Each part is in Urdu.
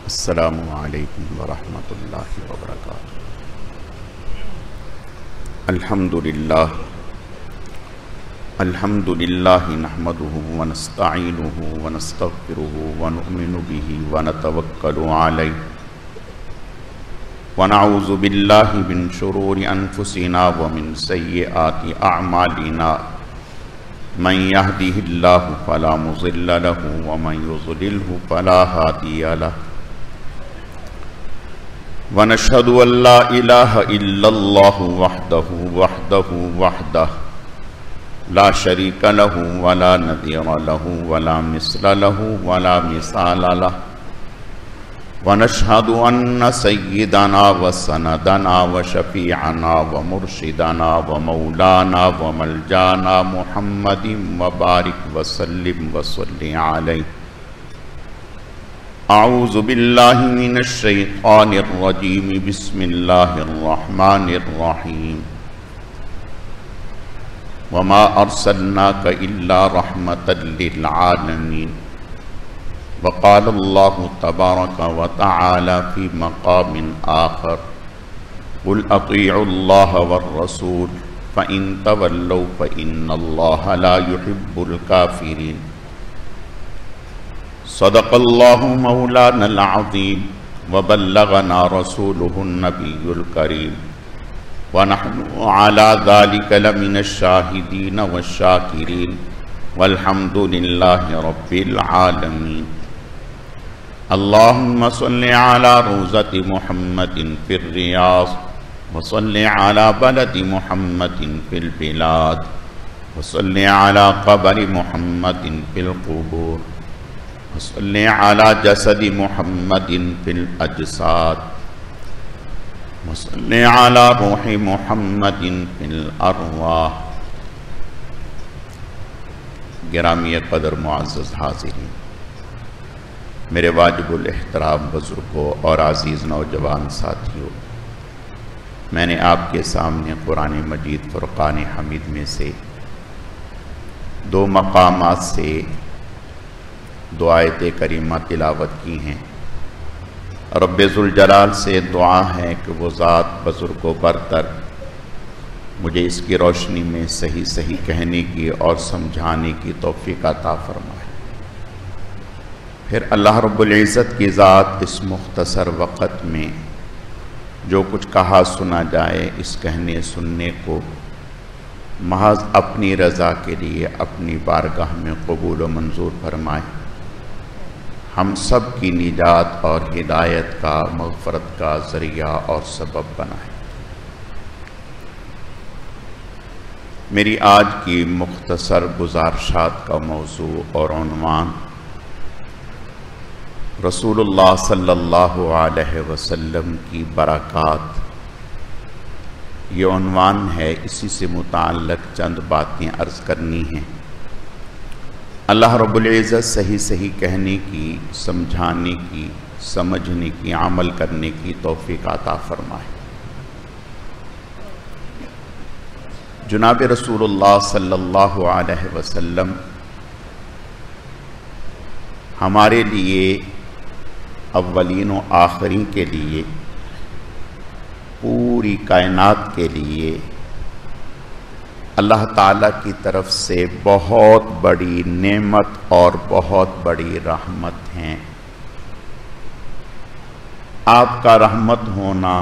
السلام علیکم ورحمۃ اللہ وبرکاتہ۔ الحمد للہ نحمده ونستعینه ونستغفره ونؤمن به ونتوکل علیہ ونعوذ باللہ من شرور انفسنا ومن سیئات اعمالنا من يهده الله فلا مضل له ومن يضلله فلا هادي له ونشهد أن لا إله إلا الله وحده لا شريك له ولا نظير له ولا مثل له ولا مثال له ونشهد أن سيدنا وسندنا وشفيعنا ومرشدنا ومولانا وملجانا محمد وبارك وسلم وصل عليه۔ اعوذ باللہ من الشیطان الرجیم، بسم اللہ الرحمن الرحیم۔ وما ارسلناک الا رحمتا للعالمین۔ وقال اللہ تبارک وتعالی فی مقام آخر قل اطیعوا اللہ والرسول فإن تولوا فإن اللہ لا يحب الکافرین۔ صدق اللہ مولانا العظیم وبلغنا رسولہ النبی الکریم ونحن على ذلك لمن الشاہدین والشاکرین والحمد للہ رب العالمین۔ اللہم صل على روضۃ محمد فی الریاض وصل على بلد محمد فی البلاد وصل على قبر محمد فی القبور وصل على جسد محمد فی الاجساد وصل على روح محمد فی الارواح۔ گرامی قدر معزز حاضرین، میرے واجب الاحترام بزرگوں اور عزیز نوجوان ساتھیوں، میں نے آپ کے سامنے قرآن مجید فرقان حمید میں سے دو مقامات سے دو آیت کریمہ تلاوت کی ہیں۔ رب ذوالجلال سے دعا ہے کہ وہ ذات بزرگ و برتر مجھے اس کی روشنی میں صحیح صحیح کہنے کی اور سمجھانے کی توفیق عطا فرمائے۔ پھر اللہ رب العزت کی ذات اس مختصر وقت میں جو کچھ کہا سنا جائے، اس کہنے سننے کو محض اپنی رضا کے لیے اپنی بارگاہ میں قبول و منظور فرمائے، ہم سب کی نجات اور ہدایت کا، مغفرت کا ذریعہ اور سبب بنائے۔ میری آج کی مختصر گزارشات کا موضوع اور عنوان رسول اللہ صلی اللہ علیہ وسلم کی برکات، یہ عنوان ہے۔ اسی سے متعلق چند باتیں عرض کرنی ہیں۔ اللہ رب العزت صحیح صحیح کہنے کی، سمجھانے کی، سمجھنے کی، عمل کرنے کی توفیق عطا فرمائے۔ جناب رسول اللہ صلی اللہ علیہ وسلم ہمارے لیے، اولین و آخرین کے لیے، پوری کائنات کے لیے اللہ تعالیٰ کی طرف سے بہت بڑی نعمت اور بہت بڑی رحمت ہیں۔ آپ کا رحمت ہونا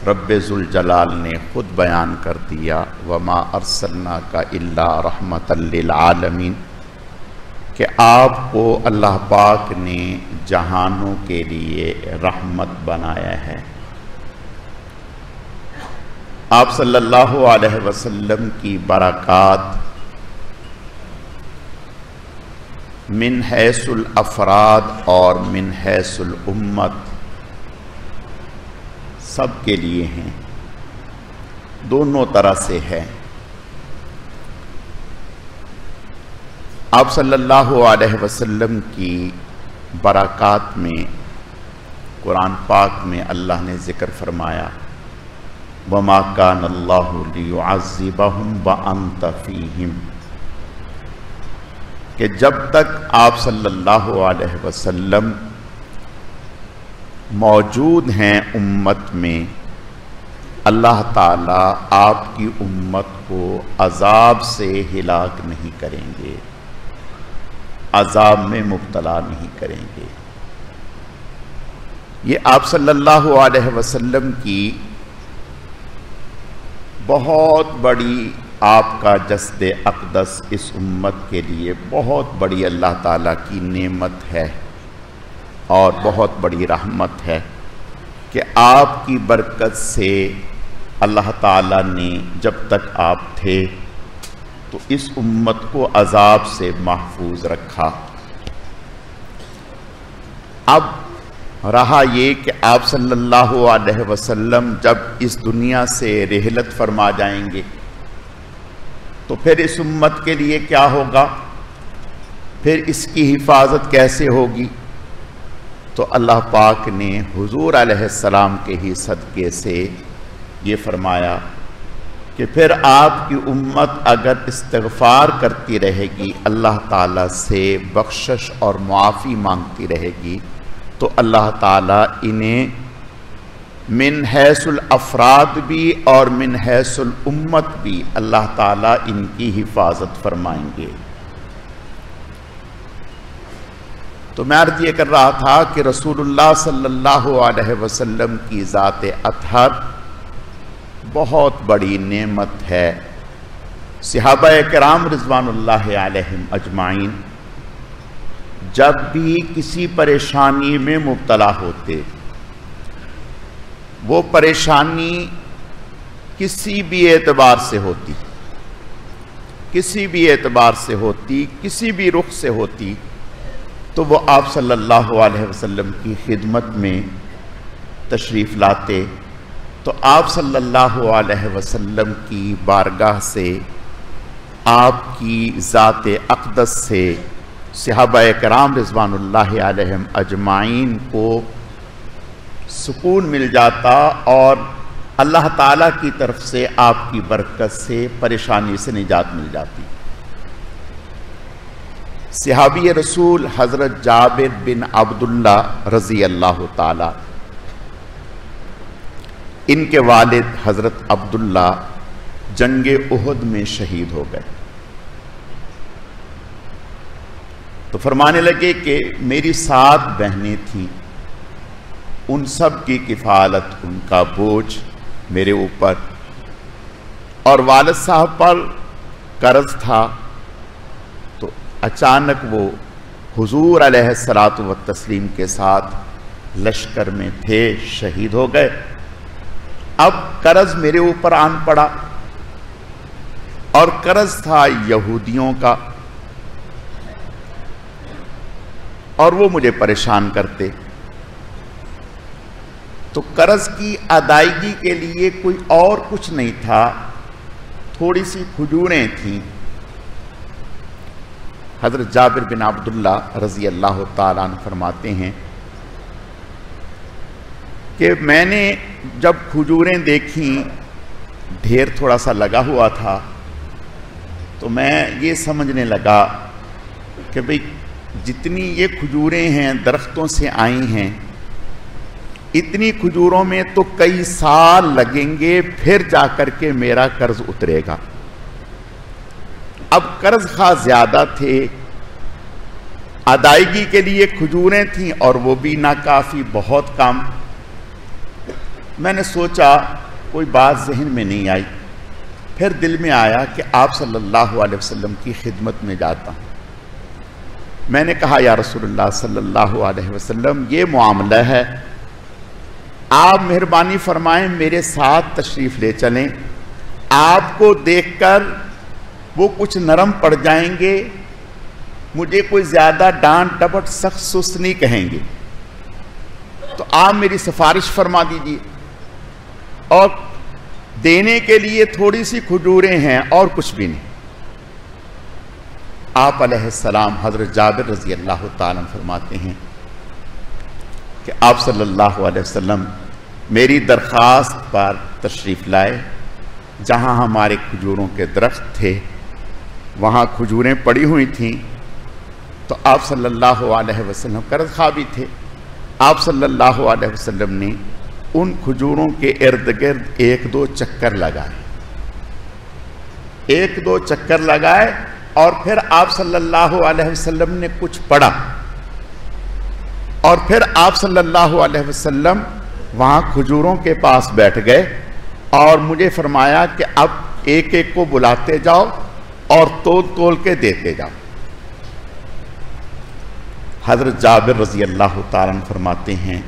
رب ذوالجلال نے خود بیان کر دیا، وما ارسلناک الا رحمتا للعالمین، کہ آپ کو اللہ پاک نے جہانوں کے لیے رحمت بنایا ہے۔ آپ صلی اللہ علیہ وسلم کی برکات من حیث الافراد اور من حیث الامت سب کے لیے ہیں، دونوں طرح سے ہے۔ آپ صلی اللہ علیہ وسلم کی برکات میں قرآن پاک میں اللہ نے ذکر فرمایا، وَمَا كَانَ اللَّهُ لِيُعَذِّبَهُمْ وَأَنْتَ فِيهِمْ، کہ جب تک آپ صلی اللہ علیہ وسلم موجود ہیں امت میں، اللہ تعالیٰ آپ کی امت کو عذاب سے ہلاک نہیں کریں گے، عذاب میں مبتلا نہیں کریں گے۔ یہ آپ صلی اللہ علیہ وسلم کی بہت بڑی، آپ کا جسد اقدس اس امت کے لیے بہت بڑی اللہ تعالیٰ کی نعمت ہے اور بہت بڑی رحمت ہے کہ آپ کی برکت سے اللہ تعالیٰ نے جب تک آپ تھے تو اس امت کو عذاب سے محفوظ رکھا۔ اب رہا یہ کہ آپ صلی اللہ علیہ وسلم جب اس دنیا سے رحلت فرما جائیں گے تو پھر اس امت کے لیے کیا ہوگا، پھر اس کی حفاظت کیسے ہوگی؟ تو اللہ پاک نے حضور علیہ السلام کے ہی صدقے سے یہ فرمایا کہ پھر آپ کی امت اگر استغفار کرتی رہے گی، اللہ تعالیٰ سے بخشش اور معافی مانگتی رہے گی، تو اللہ تعالیٰ انہیں من حیث الافراد بھی اور من حیث الامت بھی اللہ تعالیٰ ان کی حفاظت فرمائیں گے۔ تو میں عرض یہ کر رہا تھا کہ رسول اللہ صلی اللہ علیہ وسلم کی ذات اطہر بہت بڑی نعمت ہے۔ صحابہ کرام رضوان اللہ علیہم اجمعین جب بھی کسی پریشانی میں مبتلا ہوتے، وہ پریشانی کسی بھی اعتبار سے ہوتی، کسی بھی اعتبار سے ہوتی، کسی بھی رخ سے ہوتی، تو وہ آپ صلی اللہ علیہ وسلم کی خدمت میں تشریف لاتے، تو آپ صلی اللہ علیہ وسلم کی بارگاہ سے، آپ کی ذات اقدس سے صحابہ کرام رضوان اللہ علیہم اجمعین کو سکون مل جاتا اور اللہ تعالیٰ کی طرف سے آپ کی برکت سے پریشانی سے نجات مل جاتی۔ صحابی رسول حضرت جابر بن عبداللہ رضی اللہ تعالی، ان کے والد حضرت عبداللہ جنگ احد میں شہید ہو گئے، تو فرمانے لگے کہ میری 7 بہنیں تھیں، ان سب کی کفالت، ان کا بوجھ میرے اوپر، اور والد صاحب پر قرض تھا، تو اچانک وہ حضور علیہ الصلاۃ والتسلیم کے ساتھ لشکر میں تھے، شہید ہو گئے۔ اب قرض میرے اوپر آن پڑا، اور قرض تھا یہودیوں کا، اور وہ مجھے پریشان کرتے، تو قرض کی ادائیگی کے لیے کوئی اور کچھ نہیں تھا، تھوڑی سی کھجوریں تھیں۔ حضرت جابر بن عبداللہ رضی اللہ تعالیٰ عنہ فرماتے ہیں کہ میں نے جب کھجوریں دیکھیں، ڈھیر تھوڑا سا لگا ہوا تھا، تو میں یہ سمجھنے لگا کہ بھئی جتنی یہ کھجوریں ہیں درختوں سے آئی ہیں، اتنی کھجوروں میں تو کئی سال لگیں گے، پھر جا کر کے میرا قرض اترے گا۔ اب قرض خواہ زیادہ تھے، ادائیگی کے لیے کھجوریں تھیں اور وہ بھی ناکافی، بہت کم۔ میں نے سوچا کوئی بات ذہن میں نہیں آئی، پھر دل میں آیا کہ آپ صلی اللہ علیہ وسلم کی خدمت میں جاتا ہوں۔ میں نے کہا یا رسول اللہ صلی اللہ علیہ وسلم، یہ معاملہ ہے، آپ مہربانی فرمائیں میرے ساتھ تشریف لے چلیں، آپ کو دیکھ کر وہ کچھ نرم پڑ جائیں گے، مجھے کوئی زیادہ ڈانٹ ڈپٹ سخت سست نہیں کہیں گے، تو آپ میری سفارش فرما دیجیے، اور دینے کے لیے تھوڑی سی کھجوریں ہیں اور کچھ بھی نہیں۔ آپ علیہ السلام حضرت جابر رضی اللہ تعالیٰ فرماتے ہیں کہ آپ صلی اللہ علیہ وسلم میری درخواست پر تشریف لائے، جہاں ہمارے کھجوروں کے درخت تھے وہاں کھجوریں پڑی ہوئی تھیں، تو آپ صلی اللہ علیہ وسلم قرض خواہ بھی تھے، آپ صلی اللہ علیہ وسلم نے ان کھجوروں کے ارد گرد 1-2 چکر لگائے، 1-2 چکر لگائے، اور پھر آپ صلی اللہ علیہ وسلم نے کچھ پڑھا، اور پھر آپ صلی اللہ علیہ وسلم وہاں کھجوروں کے پاس بیٹھ گئے اور مجھے فرمایا کہ اب ایک ایک کو بلاتے جاؤ اور تول تول کے دیتے جاؤ۔ حضرت جابر رضی اللہ تعالیٰ عنہ فرماتے ہیں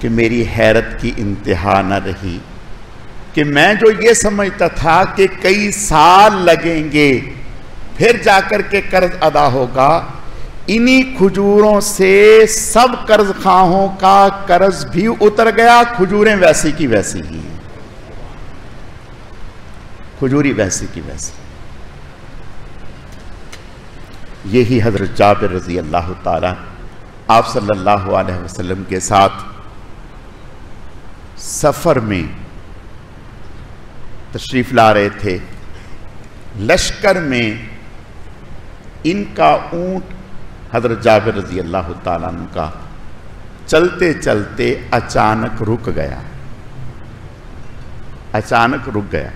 کہ میری حیرت کی انتہا نہ رہی کہ میں جو یہ سمجھتا تھا کہ کئی سال لگیں گے پھر جا کر کے قرض ادا ہوگا، انہی کھجوروں سے سب قرض خواہوں کا قرض بھی اتر گیا، کھجوریں ویسی کی ویسی ہی ہیں، کھجوری ویسی کی ویسی۔ یہی حضرت جابر رضی اللہ تعالیٰ آپ صلی اللہ علیہ وسلم کے ساتھ سفر میں تشریف لا رہے تھے، لشکر میں ان کا اونٹ حضرت جابر رضی اللہ تعالیٰ عنہ کا چلتے چلتے اچانک رک گیا، اچانک رک گیا۔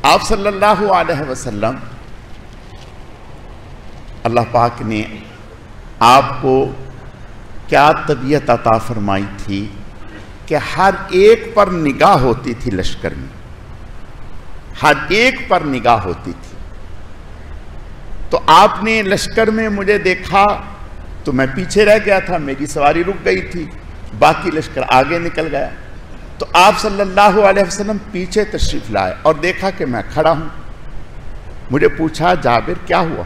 آپ صلی اللہ علیہ وسلم، اللہ پاک نے آپ کو کیا طبیعت عطا فرمائی تھی کہ ہر ایک پر نگاہ ہوتی تھی، لشکر میں ہر ایک پر نگاہ ہوتی تھی۔ تو آپ نے لشکر میں مجھے دیکھا تو میں پیچھے رہ گیا تھا، میری سواری رک گئی تھی، باقی لشکر آگے نکل گیا۔ تو آپ صلی اللہ علیہ وسلم پیچھے تشریف لائے اور دیکھا کہ میں کھڑا ہوں۔ مجھے پوچھا جابر کیا ہوا؟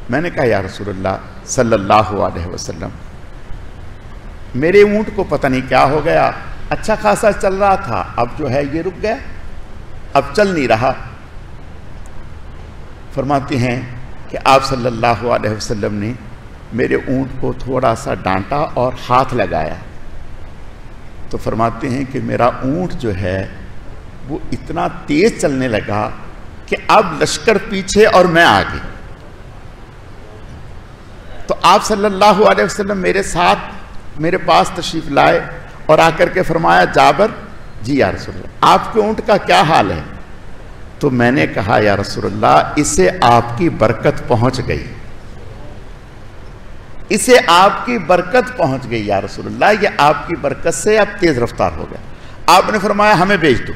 میں نے کہا یا رسول اللہ صلی اللہ علیہ وسلم، میرے اونٹ کو پتہ نہیں کیا ہو گیا، اچھا خاصا چل رہا تھا، اب جو ہے یہ رک گیا، اب چل نہیں رہا۔ فرماتے ہیں کہ آپ صلی اللہ علیہ وسلم نے میرے اونٹ کو تھوڑا سا ڈانٹا اور ہاتھ لگایا، تو فرماتے ہیں کہ میرا اونٹ جو ہے وہ اتنا تیز چلنے لگا کہ اب لشکر پیچھے اور میں آگے۔ تو آپ صلی اللہ علیہ وسلم میرے ساتھ میرے پاس تشریف لائے اور آ کر کے فرمایا جابر جی یا رسول اللہ آپ کے اونٹ کا کیا حال ہے؟ تو میں نے کہا یا رسول اللہ اسے آپ کی برکت پہنچ گئی، اسے آپ کی برکت پہنچ گئی یا رسول اللہ، یہ آپ کی برکت سے اب تیز رفتار ہو گیا۔ آپ نے فرمایا ہمیں بیچ دو،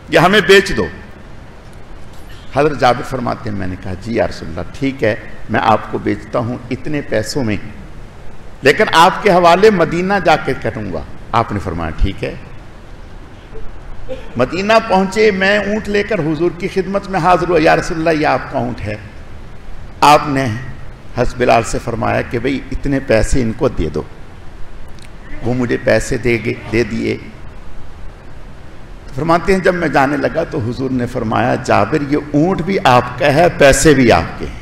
یا ہمیں بیچ دو۔ حضرت جابر فرماتے ہیں میں نے کہا جی یا رسول اللہ ٹھیک ہے میں آپ کو بیچتا ہوں اتنے پیسوں میں، لیکن آپ کے حوالے مدینہ جا کے کروں گا۔ آپ نے فرمایا ٹھیک ہے۔ مدینہ پہنچے، میں اونٹ لے کر حضور کی خدمت میں حاضر ہوا، یا رسول اللہ یہ آپ کا اونٹ ہے۔ آپ نے حضرت بلال سے فرمایا کہ بھئی اتنے پیسے ان کو دے دو۔ وہ مجھے پیسے دے دیے۔ فرماتے ہیں جب میں جانے لگا تو حضور نے فرمایا جابر یہ اونٹ بھی آپ کا ہے، پیسے بھی آپ کے ہیں۔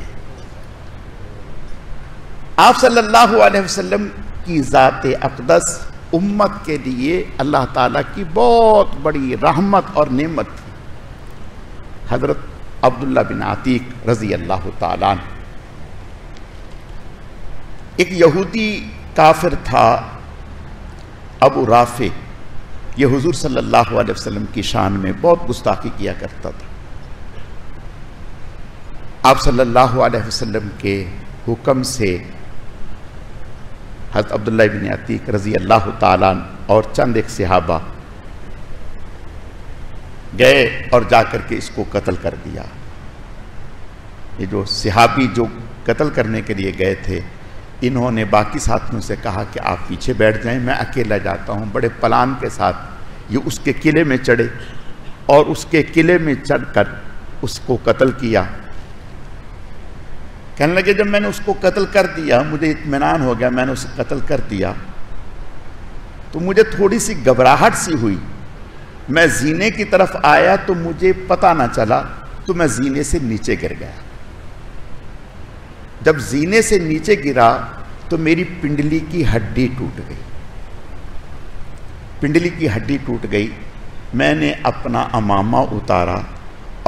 آپ صلی اللہ علیہ وسلم کی ذات اقدس امت کے لیے اللہ تعالیٰ کی بہت بڑی رحمت اور نعمت تھی۔ حضرت عبداللہ بن عتیق رضی اللہ تعالیٰ عنہ ایک یہودی کافر تھا ابو رافع، یہ حضور صلی اللہ علیہ وسلم کی شان میں بہت گستاخی کیا کرتا تھا۔ آپ صلی اللہ علیہ وسلم کے حکم سے حضرت عبداللہ بن عتیق رضی اللہ تعالیٰ عنہ اور چند ایک صحابہ گئے اور جا کر کے اس کو قتل کر دیا۔ یہ جو صحابی جو قتل کرنے کے لیے گئے تھے انہوں نے باقی ساتھیوں سے کہا کہ آپ پیچھے بیٹھ جائیں، میں اکیلا جاتا ہوں۔ بڑے پلان کے ساتھ یہ اس کے قلعے میں چڑھے اور اس کے قلعے میں چڑھ کر اس کو قتل کیا۔ کہنے لگے جب میں نے اس کو قتل کر دیا مجھے اطمینان ہو گیا، میں نے اسے قتل کر دیا تو مجھے تھوڑی سی گھبراہٹ سی ہوئی، میں زینے کی طرف آیا تو مجھے پتہ نہ چلا تو میں زینے سے نیچے گر گیا۔ جب زینے سے نیچے گرا تو میری پنڈلی کی ہڈی ٹوٹ گئی، پنڈلی کی ہڈی ٹوٹ گئی۔ میں نے اپنا عمامہ اتارا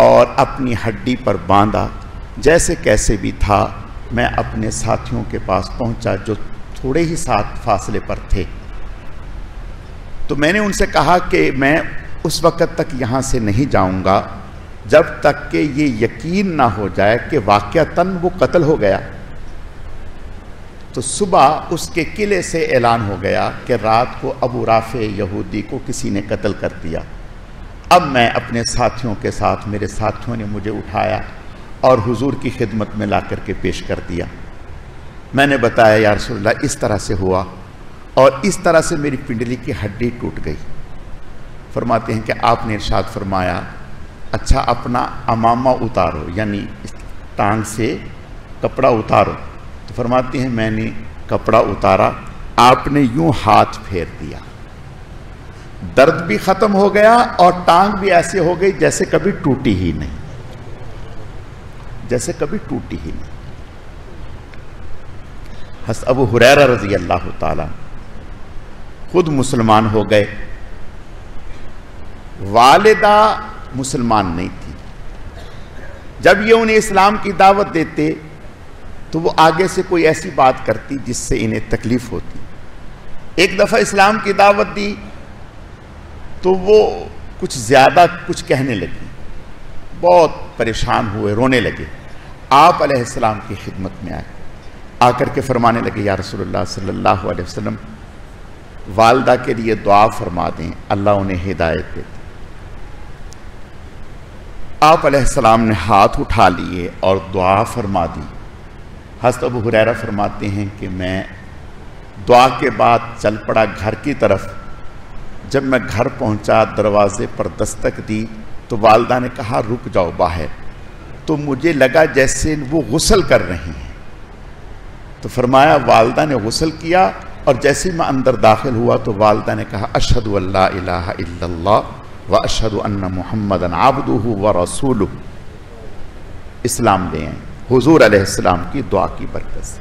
اور اپنی ہڈی پر باندھا، جیسے کیسے بھی تھا میں اپنے ساتھیوں کے پاس پہنچا جو تھوڑے ہی ساتھ فاصلے پر تھے. تو میں نے ان سے کہا کہ میں اس وقت تک یہاں سے نہیں جاؤں گا جب تک کہ یہ یقین نہ ہو جائے کہ واقعتاً وہ قتل ہو گیا. تو صبح اس کے قلعے سے اعلان ہو گیا کہ رات کو ابو رافع یہودی کو کسی نے قتل کر دیا. اب میں اپنے ساتھیوں کے ساتھ، میرے ساتھیوں نے مجھے اٹھایا اور حضور کی خدمت میں لا کر کے پیش کر دیا. میں نے بتایا یا رسول اللہ اس طرح سے ہوا اور اس طرح سے میری پنڈلی کی ہڈی ٹوٹ گئی. فرماتے ہیں کہ آپ نے ارشاد فرمایا اچھا اپنا امامہ اتارو، یعنی اس ٹانگ سے کپڑا اتارو. تو فرماتے ہیں میں نے کپڑا اتارا، آپ نے یوں ہاتھ پھیر دیا، درد بھی ختم ہو گیا اور ٹانگ بھی ایسے ہو گئی جیسے کبھی ٹوٹی ہی نہیں، جیسے کبھی ٹوٹی ہی نہیں. حضرت ابو ہریرہ رضی اللہ تعالیٰ خود مسلمان ہو گئے. والدہ مسلمان نہیں تھی. جب یہ انہیں اسلام کی دعوت دیتے تو وہ آگے سے کوئی ایسی بات کرتی جس سے انہیں تکلیف ہوتی. ایک دفعہ اسلام کی دعوت دی تو وہ کچھ زیادہ کچھ کہنے لگی، بہت پریشان ہوئے، رونے لگے. آپ علیہ السلام کی خدمت میں آئے، آ کر کے فرمانے لگے یا رسول اللہ صلی اللہ علیہ وسلم والدہ کے لیے دعا فرما دیں، اللہ انہیں ہدایت دے. آپ علیہ السلام نے ہاتھ اٹھا لیے اور دعا فرما دی. حضرت ابو ہریرہ فرماتے ہیں کہ میں دعا کے بعد چل پڑا گھر کی طرف. جب میں گھر پہنچا دروازے پر دستک دی تو والدہ نے کہا رک جاؤ باہر. تو مجھے لگا جیسے وہ غسل کر رہی ہیں. تو فرمایا والدہ نے غسل کیا اور جیسے میں اندر داخل ہوا تو والدہ نے کہا اشہد ان لا الہ الا اللہ و اشہد ان محمدً عبدہ و رسولہ. اسلام لے آئیں حضور علیہ السلام کی دعا کی برکت سے.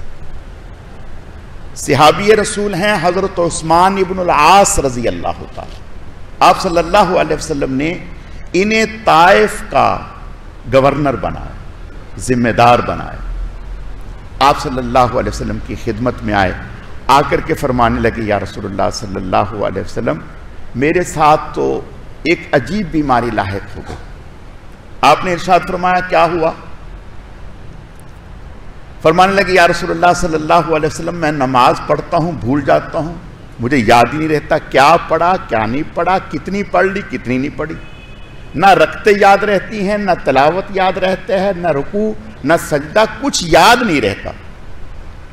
صحابی رسول ہیں حضرت عثمان ابن العاص رضی اللہ تعالی. آپ صلی اللہ علیہ وسلم نے انہیں طائف کا گورنر بنایا، ذمہ دار بنایا. آپ صلی اللہ علیہ وسلم کی خدمت میں آئے، آ کر کے فرمانے لگے یا رسول اللہ صلی اللہ علیہ وسلم میرے ساتھ تو ایک عجیب بیماری لاحق ہو گئی. آپ نے ارشاد فرمایا کیا ہوا؟ فرمانے لگے یا رسول اللہ صلی اللہ علیہ وسلم میں نماز پڑھتا ہوں بھول جاتا ہوں، مجھے یاد ہی نہیں رہتا کیا پڑھا کیا نہیں پڑھا، کتنی پڑھ لی کتنی نہیں پڑھی. نہ رکعتیں یاد رہتی ہیں، نہ تلاوت یاد رہتے ہیں، نہ رکوع نہ سجدہ، کچھ یاد نہیں رہتا.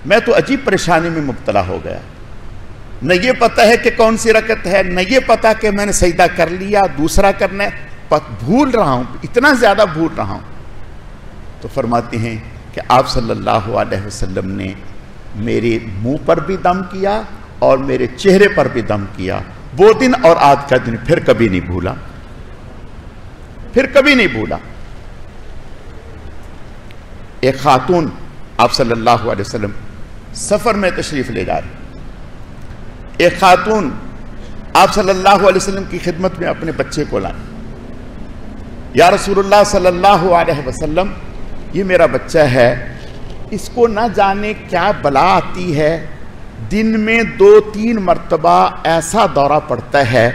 میں تو عجیب پریشانی میں مبتلا ہو گیا. نہ یہ پتہ ہے کہ کون سی رکعت ہے، نہ یہ پتہ کہ میں نے سجدہ کر لیا دوسرا کرنا ہے، بھول رہا ہوں، اتنا زیادہ بھول رہا ہوں. تو فرماتے ہیں کہ آپ صلی اللہ علیہ وسلم نے میرے منہ پر بھی دم کیا اور میرے چہرے پر بھی دم کیا. وہ دن اور آج کا دن پھر کبھی نہیں بھولا، پھر کبھی نہیں بھولا. ایک خاتون آپ صلی اللہ علیہ وسلم سفر میں تشریف لے جا رہی. ایک خاتون آپ صلی اللہ علیہ وسلم کی خدمت میں اپنے بچے کو لائیں. یا رسول اللہ صلی اللہ علیہ وسلم یہ میرا بچہ ہے، اس کو نہ جانے کیا بلا آتی ہے، دن میں 2-3 مرتبہ ایسا دورہ پڑتا ہے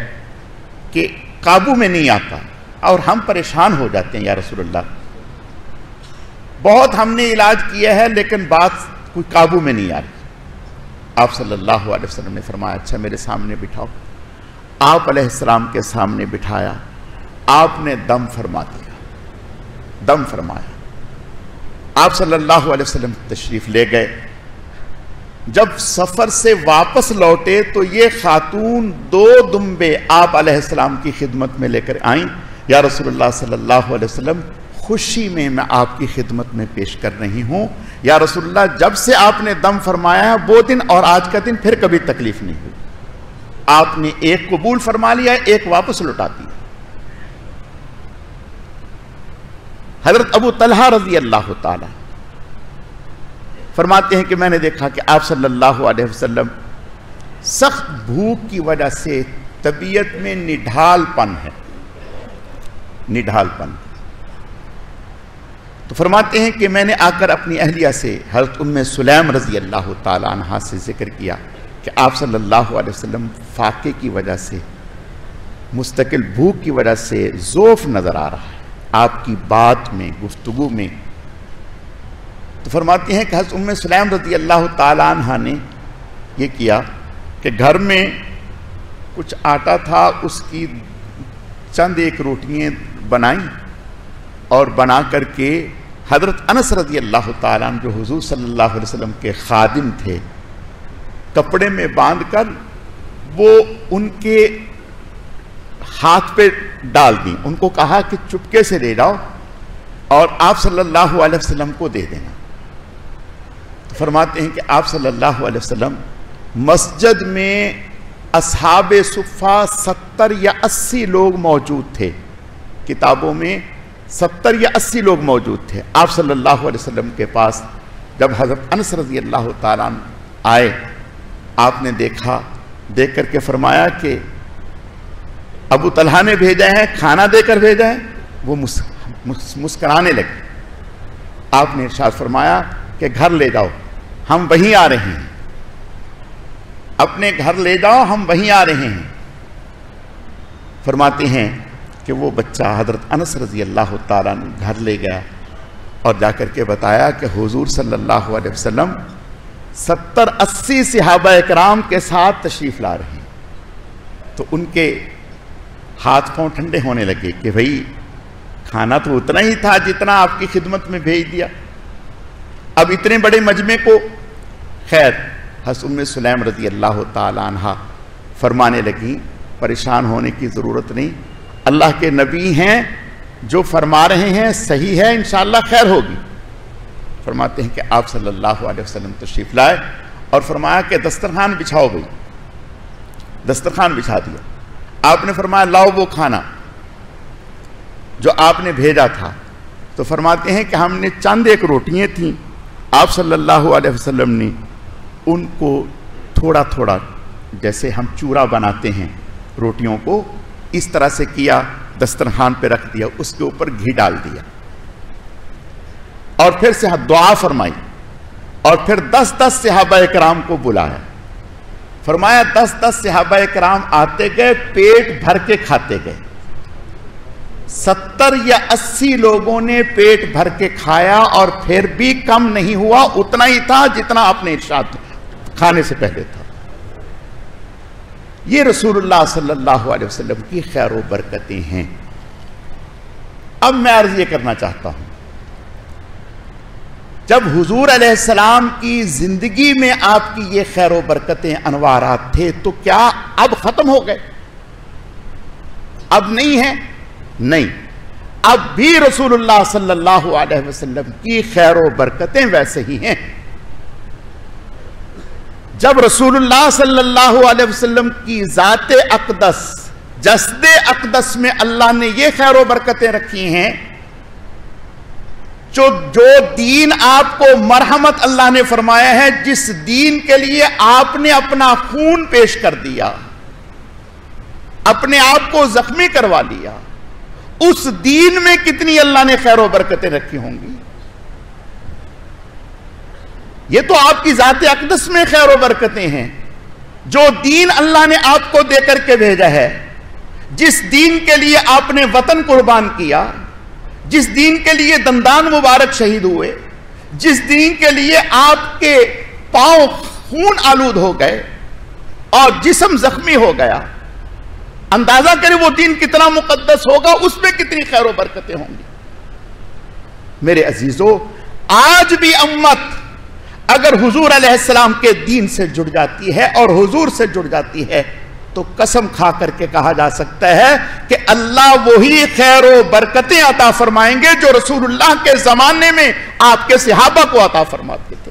کہ قابو میں نہیں آتا اور ہم پریشان ہو جاتے ہیں یا رسول اللہ. بہت ہم نے علاج کیا ہے لیکن بات کوئی قابو میں نہیں آ رہی. آپ صلی اللہ علیہ وسلم نے فرمایا اچھا میرے سامنے بٹھاؤ. آپ علیہ السلام کے سامنے بٹھایا، آپ نے دم فرما دیا، دم فرمایا. آپ صلی اللہ علیہ وسلم تشریف لے گئے. جب سفر سے واپس لوٹے تو یہ خاتون 2 دمبے آپ علیہ السلام کی خدمت میں لے کر آئیں. یا رسول اللہ صلی اللہ علیہ وسلم خوشی میں آپ کی خدمت میں پیش کر رہی ہوں. یا رسول اللہ جب سے آپ نے دم فرمایا ہے وہ دن اور آج کا دن پھر کبھی تکلیف نہیں ہوئی. آپ نے ایک قبول فرما لیا، ایک واپس لوٹا دیا. حضرت ابو طلحہ رضی اللہ تعالی فرماتے ہیں کہ میں نے دیکھا کہ آپ صلی اللہ علیہ وسلم سخت بھوک کی وجہ سے طبیعت میں نڈھال پن ہے، نڈھال پن. تو فرماتے ہیں کہ میں نے آ کر اپنی اہلیہ سے حضرت ام سلیم رضی اللہ تعالی عنہا سے ذکر کیا کہ آپ صلی اللہ علیہ وسلم فاقے کی وجہ سے، مستقل بھوک کی وجہ سے ضعف نظر آ رہا ہے آپ کی بات میں، گفتگو میں۔ تو فرماتی ہیں کہ حضرت ام سلیم رضی اللہ تعالی عنہ نے یہ کیا کہ گھر میں کچھ آٹا تھا، اس کی چند ایک روٹیاں بنائیں اور بنا کر کے حضرت انس رضی اللہ تعالیٰ عنہ جو حضور صلی اللہ علیہ وسلم کے خادم تھے، کپڑے میں باندھ کر وہ ان کے ہاتھ پہ ڈال دیں، ان کو کہا کہ چپکے سے لے جاؤ اور آپ صلی اللہ علیہ وسلم کو دے دینا۔ تو فرماتے ہیں کہ آپ صلی اللہ علیہ وسلم مسجد میں اصحاب صفہ 70 یا 80 لوگ موجود تھے، کتابوں میں 70 یا 80 لوگ موجود تھے۔ آپ صلی اللہ علیہ وسلم کے پاس جب حضرت انس رضی اللہ تعالیٰ عنہ آئے، آپ نے دیکھا، دیکھ کر کے فرمایا کہ ابو طلحہ نے بھیجا ہے، کھانا دے کر بھیجا ہے۔ وہ مسکرانے لگے۔ آپ نے ارشاد فرمایا کہ گھر لے جاؤ، ہم وہیں آ رہے ہیں، اپنے گھر لے جاؤ، ہم وہیں آ رہے ہیں۔ فرماتے ہیں کہ وہ بچہ حضرت انس رضی اللہ تعالیٰ عنہ گھر لے گیا اور جا کر کے بتایا کہ حضور صلی اللہ علیہ وسلم 70-80 صحابہ اکرام کے ساتھ تشریف لا رہے ہیں۔ تو ان کے ہاتھ پاؤں ٹھنڈے ہونے لگے کہ بھئی کھانا تو اتنا ہی تھا جتنا آپ کی خدمت میں بھیج دیا، اب اتنے بڑے مجمع کو۔ خیر، حضرت ام سلیم رضی اللہ تعالی عنہ فرمانے لگی پریشان ہونے کی ضرورت نہیں، اللہ کے نبی ہیں، جو فرما رہے ہیں صحیح ہے، انشاءاللہ خیر ہوگی۔ فرماتے ہیں کہ آپ صلی اللہ علیہ وسلم تشریف لائے اور فرمایا کہ دسترخوان بچھاؤ بھائی، دسترخوان بچھا دیا۔ آپ نے فرمایا لاؤ وہ کھانا جو آپ نے بھیجا تھا۔ تو فرماتے ہیں کہ ہم نے چند ایک روٹیاں تھیں، آپ صلی اللہ علیہ وسلم نے ان کو تھوڑا تھوڑا، جیسے ہم چورا بناتے ہیں روٹیوں کو، اس طرح سے کیا، دسترخوان پہ رکھ دیا، اس کے اوپر گھی ڈال دیا اور پھر سے دعا فرمائی اور پھر 10-10 صحابہ اکرام کو بلایا۔ فرمایا 10-10 صحابہ اکرام آتے گئے، پیٹ بھر کے کھاتے گئے۔ 70 یا 80 لوگوں نے پیٹ بھر کے کھایا اور پھر بھی کم نہیں ہوا، اتنا ہی تھا جتنا آپ نے ارشاد کھانے سے پہلے تھا۔ یہ رسول اللہ صلی اللہ علیہ وسلم کی خیر و برکتیں ہیں۔ اب میں عرض یہ کرنا چاہتا ہوں، جب حضور علیہ السلام کی زندگی میں آپ کی یہ خیر و برکتیں، انوارات تھے، تو کیا اب ختم ہو گئے؟ اب نہیں ہیں؟ نہیں، اب بھی رسول اللہ صلی اللہ علیہ وسلم کی خیر و برکتیں ویسے ہی ہیں۔ جب رسول اللہ صلی اللہ علیہ وسلم کی ذات اقدس، جسد اقدس میں اللہ نے یہ خیر و برکتیں رکھی ہیں، جو دین آپ کو مرحمت اللہ نے فرمایا ہے، جس دین کے لیے آپ نے اپنا خون پیش کر دیا، اپنے آپ کو زخمی کروا لیا، اس دین میں کتنی اللہ نے خیر و برکتیں رکھی ہوں گی۔ یہ تو آپ کی ذات اقدس میں خیر و برکتیں ہیں، جو دین اللہ نے آپ کو دے کر کے بھیجا ہے، جس دین کے لیے آپ نے وطن قربان کیا، جس دین کے لیے دندان مبارک شہید ہوئے، جس دین کے لیے آپ کے پاؤں خون آلود ہو گئے اور جسم زخمی ہو گیا، اندازہ کریں وہ دین کتنا مقدس ہوگا، اس میں کتنی خیر و برکتیں ہوں گی۔ میرے عزیزو، آج بھی امت اگر حضور علیہ السلام کے دین سے جڑ جاتی ہے اور حضور سے جڑ جاتی ہے تو قسم کھا کر کے کہا جا سکتا ہے کہ اللہ وہی خیر و برکتیں عطا فرمائیں گے جو رسول اللہ کے زمانے میں آپ کے صحابہ کو عطا فرماتے تھے۔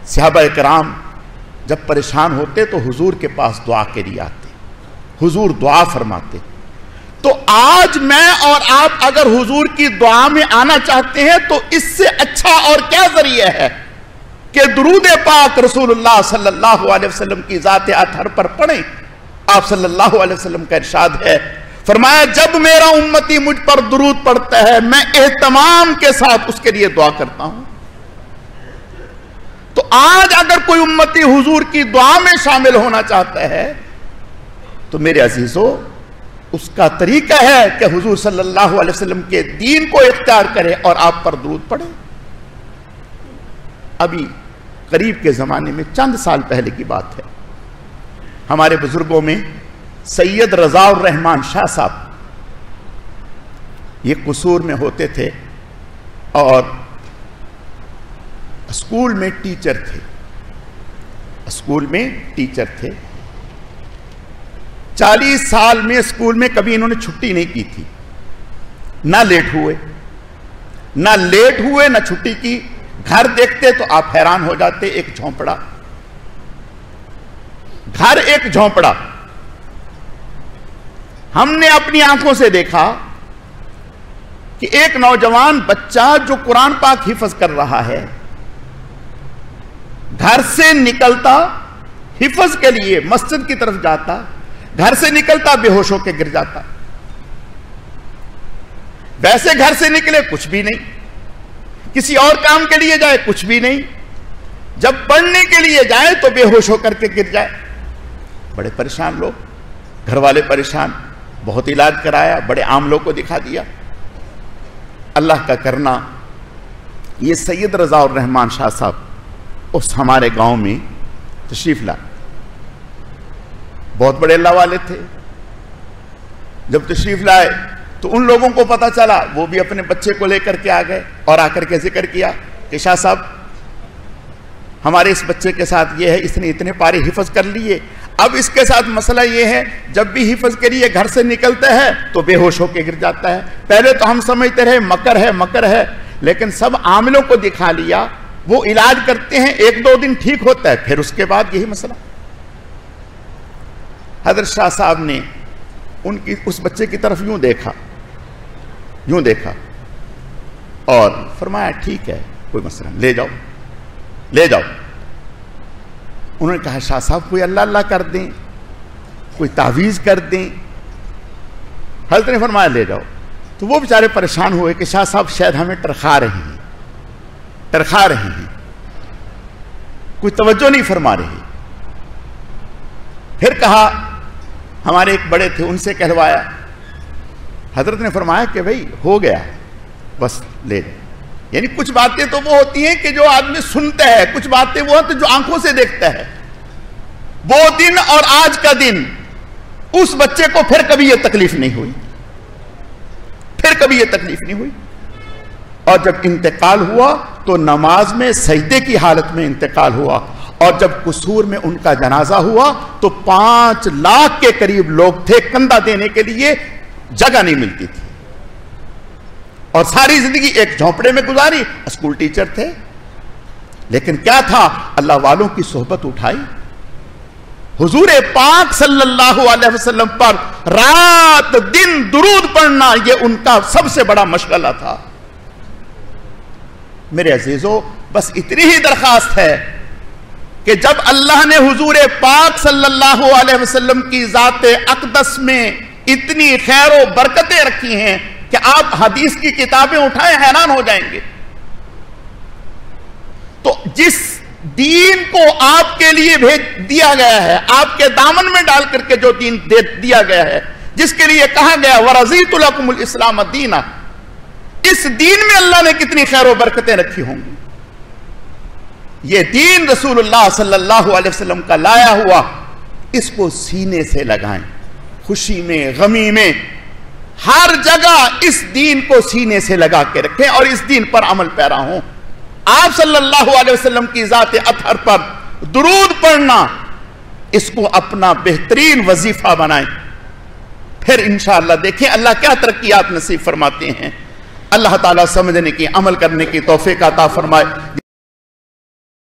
صحابہ کرام جب پریشان ہوتے تو حضور کے پاس دعا کے لیے آتے، حضور دعا فرماتے۔ تو آج میں اور آپ اگر حضور کی دعا میں آنا چاہتے ہیں تو اس سے اچھا اور کیا ذریعہ ہے کہ درود پاک رسول اللہ صلی اللہ علیہ وسلم کی ذات اطہر پر پڑھیں۔ آپ صلی اللہ علیہ وسلم کا ارشاد ہے، فرمایا جب میرا امتی مجھ پر درود پڑھتا ہے میں اہتمام کے ساتھ اس کے لیے دعا کرتا ہوں. تو آج اگر کوئی امتی حضور کی دعا میں شامل ہونا چاہتا ہے تو میرے عزیزو اس کا طریقہ ہے کہ حضور صلی اللہ علیہ وسلم کے دین کو اختیار کرے اور آپ پر درود پڑھے. ابھی قریب کے زمانے میں چند سال پہلے کی بات ہے، ہمارے بزرگوں میں سید رضا الرحمان شاہ صاحب یہ قصور میں ہوتے تھے اور اسکول میں ٹیچر تھے. اسکول میں ٹیچر تھے. 40 سال میں اسکول میں کبھی انہوں نے چھٹی نہیں کی تھی. نہ لیٹ ہوئے نہ چھٹی کی. گھر دیکھتے تو آپ حیران ہو جاتے. ایک جھونپڑا، گھر ایک جھونپڑا. ہم نے اپنی آنکھوں سے دیکھا کہ ایک نوجوان بچہ جو قرآن پاک حفظ کر رہا ہے گھر سے نکلتا حفظ کے لیے مسجد کی طرف جاتا، گھر سے نکلتا بے ہوش ہو کے گر جاتا. ویسے گھر سے نکلے کچھ بھی نہیں، کسی اور کام کے لیے جائے کچھ بھی نہیں، جب پڑھنے کے لیے جائے تو بے ہوش ہو کر کے گر جائے. بڑے پریشان لوگ، گھر والے پریشان، بہت علاج کرایا، بڑے عاملوں کو دکھا دیا. اللہ کا کرنا یہ سید رضا الرحمان شاہ صاحب اس ہمارے گاؤں میں تشریف لائے. بہت بڑے اللہ والے تھے. جب تشریف لائے تو ان لوگوں کو پتا چلا، وہ بھی اپنے بچے کو لے کر کے آ گئے اور آ کر کے ذکر کیا کہ شاہ صاحب ہمارے اس بچے کے ساتھ یہ ہے، اس نے اتنے پارے حفظ کر لیے. اب اس کے ساتھ مسئلہ یہ ہے جب بھی حفظ کے لیے گھر سے نکلتا ہے تو بے ہوش ہو کے گر جاتا ہے. پہلے تو ہم سمجھتے رہے مکر ہے، لیکن سب عاملوں کو دکھا لیا. وہ علاج کرتے ہیں، 1-2 دن ٹھیک ہوتا ہے، پھر اس کے بعد یہی مسئلہ. حضرت شاہ صاحب نے اس بچے کی طرف یوں دیکھا اور فرمایا ٹھیک ہے کوئی مسئلہ لے جاؤ. انہوں نے کہا شاہ صاحب کوئی اللہ کر دیں، کوئی تعویذ کر دیں. حضرت نے فرمایا لے جاؤ. تو وہ بیچارے پریشان ہوئے کہ شاہ صاحب شاید ہمیں ٹرخا رہے ہیں، کوئی توجہ نہیں فرما رہے. پھر کہا، ہمارے ایک بڑے تھے ان سے کہلوایا. حضرت نے فرمایا کہ بھئی ہو گیا بس لے جاؤ. یعنی کچھ باتیں تو وہ ہوتی ہیں کہ جو آدمی سنتا ہے، کچھ باتیں وہ ہوتی ہیں جو آنکھوں سے دیکھتا ہے. وہ دن اور آج کا دن اس بچے کو پھر کبھی یہ تکلیف نہیں ہوئی. اور جب انتقال ہوا تو نماز میں سجدے کی حالت میں انتقال ہوا. اور جب قصور میں ان کا جنازہ ہوا تو 5 لاکھ کے قریب لوگ تھے، کندھا دینے کے لیے جگہ نہیں ملتی تھی. اور ساری زندگی ایک جھونپڑے میں گزاری. اسکول ٹیچر تھے، لیکن کیا تھا، اللہ والوں کی صحبت اٹھائی. حضور پاک صلی اللہ علیہ وسلم پر رات دن درود پڑھنا یہ ان کا سب سے بڑا مشغلہ تھا. میرے عزیزو بس اتنی ہی درخواست ہے کہ جب اللہ نے حضور پاک صلی اللہ علیہ وسلم کی ذات اقدس میں اتنی خیر و برکتیں رکھی ہیں کہ آپ حدیث کی کتابیں اٹھائیں حیران ہو جائیں گے. تو جس دین کو آپ کے لیے بھیج دیا گیا ہے، آپ کے دامن میں ڈال کر کے جو دین دیا گیا ہے، جس کے لیے کہا گیا وَرَضِيتُ لَكُمُ الْإِسْلَامَ دِينًا، اس دین میں اللہ نے کتنی خیر و برکتیں رکھی ہوں گی. یہ دین رسول اللہ صلی اللہ علیہ وسلم کا لایا ہوا، اس کو سینے سے لگائیں. خوشی میں، غمی میں، ہر جگہ اس دین کو سینے سے لگا کے رکھیں اور اس دین پر عمل پیرا ہوں. آپ صلی اللہ علیہ وسلم کی ذات اطہر پر درود پڑھنا، اس کو اپنا بہترین وظیفہ بنائیں. پھر انشاءاللہ دیکھیں اللہ کیا ترقیات نصیب فرماتے ہیں. اللہ تعالیٰ سمجھنے کی، عمل کرنے کی توفیق عطا فرمائے.